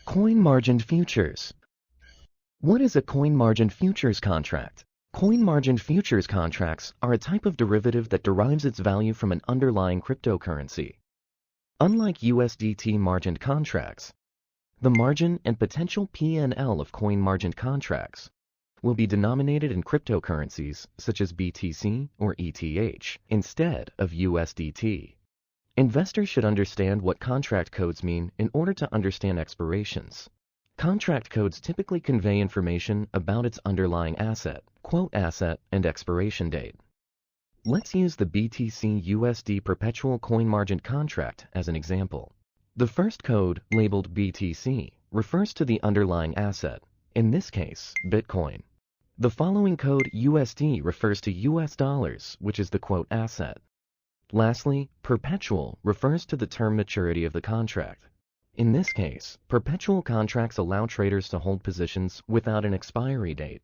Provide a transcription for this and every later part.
Coin-margined futures. What is a coin-margined futures contract? Coin-margined futures contracts are a type of derivative that derives its value from an underlying cryptocurrency. Unlike USDT-margined contracts, the margin and potential P&L of coin-margined contracts will be denominated in cryptocurrencies such as BTC or ETH instead of USDT. Investors should understand what contract codes mean in order to understand expirations. Contract codes typically convey information about its underlying asset, quote asset, and expiration date. Let's use the BTC USD perpetual coin-margined contract as an example. The first code, labeled BTC, refers to the underlying asset, in this case, Bitcoin. The following code, USD, refers to US dollars, which is the quote asset. Lastly, perpetual refers to the term maturity of the contract. In this case, perpetual contracts allow traders to hold positions without an expiry date.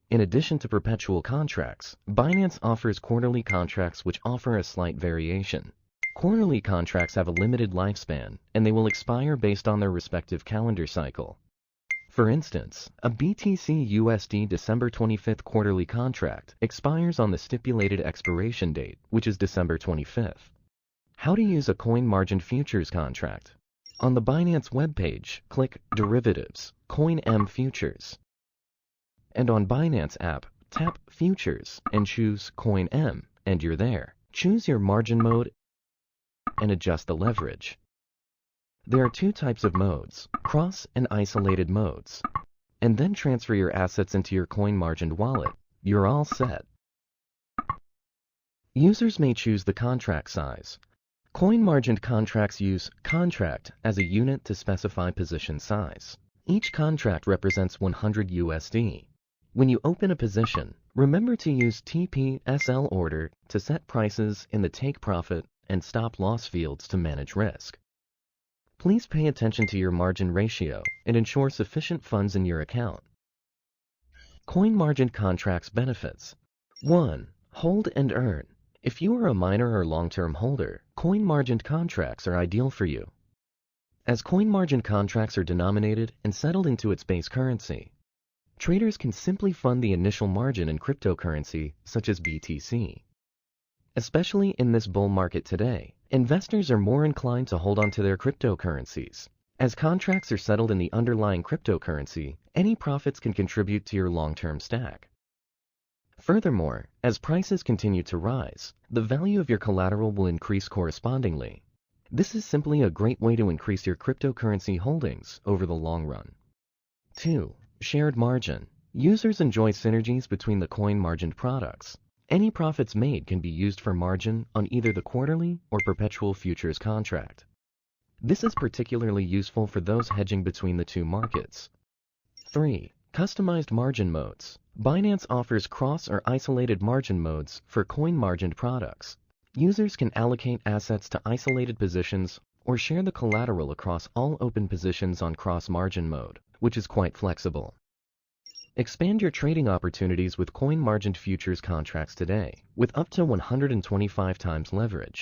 In addition to perpetual contracts, Binance offers quarterly contracts which offer a slight variation. Quarterly contracts have a limited lifespan, and they will expire based on their respective calendar cycle. For instance, a BTC USD December 25th quarterly contract expires on the stipulated expiration date, which is December 25th. How to use a coin-margined futures contract? On the Binance webpage, click Derivatives, COIN-M Futures. And on Binance app, tap Futures and choose COIN-M, and you're there. Choose your margin mode and adjust the leverage. There are two types of modes, cross and isolated modes. And then transfer your assets into your coin-margined wallet. You're all set. Users may choose the contract size. Coin-margined contracts use contract as a unit to specify position size. Each contract represents 100 USD. When you open a position, remember to use TP/SL order to set prices in the take profit and stop loss fields to manage risk. Please pay attention to your margin ratio and ensure sufficient funds in your account. Coin-margined contracts benefits. 1. Hold and earn. If you are a minor or long-term holder, coin-margined contracts are ideal for you. As coin-margined contracts are denominated and settled into its base currency, traders can simply fund the initial margin in cryptocurrency such as BTC. Especially in this bull market today, investors are more inclined to hold on to their cryptocurrencies. As contracts are settled in the underlying cryptocurrency, any profits can contribute to your long-term stack. Furthermore, as prices continue to rise, the value of your collateral will increase correspondingly. This is simply a great way to increase your cryptocurrency holdings over the long run. 2. Shared margin. Users enjoy synergies between the coin-margined products. Any profits made can be used for margin on either the quarterly or perpetual futures contract. This is particularly useful for those hedging between the two markets. 3. Customized margin modes. Binance offers cross or isolated margin modes for coin-margined products. Users can allocate assets to isolated positions or share the collateral across all open positions on cross-margin mode, which is quite flexible. Expand your trading opportunities with coin-margined futures contracts today, with up to 125 times leverage.